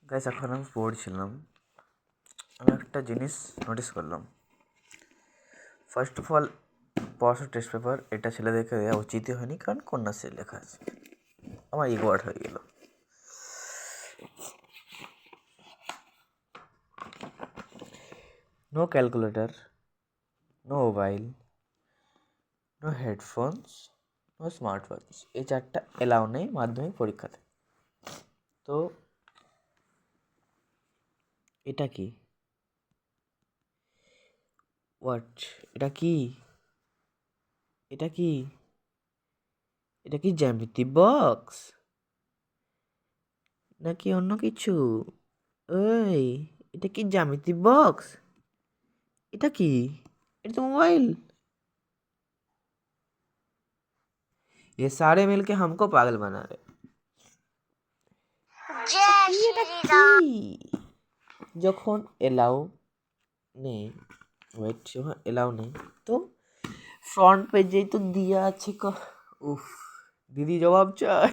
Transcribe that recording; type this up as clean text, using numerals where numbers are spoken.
Guys, এখন আমি পড়ছিলাম, আমি একটা জিনিস নোটিস করলাম। ফার্স্ট অফ অল, পড়াশোনার টেস্ট পেপার এটা ছেলেদেরকে দেওয়া উচিতই হয়নি, কারণ কন্যাশ্রী লেখা আছে। আমার ইগো আউট হয়ে গেল। No calculator, no mobile, no headphones, no smart watch, এই চারটা এলাও নেই মাধ্যমিক পরীক্ষাতে। তো এটা কি? হোয়াট? এটা কি? এটা কি? এটা কি জ্যামিতি বক্স নাকি অন্য কিছু? ওই, এটা কি জ্যামিতি বক্স? এটা কি? এটা তো मोबाइल। ये सारे मिलके हमको पागल बना रहे। এটা কি? যখন এলাও নেই, ওয়েট, যখন এলাও নেই তো ফ্রন্ট পেজেই তো দিয়া আছে। উফ, দিদি জবাব চায়।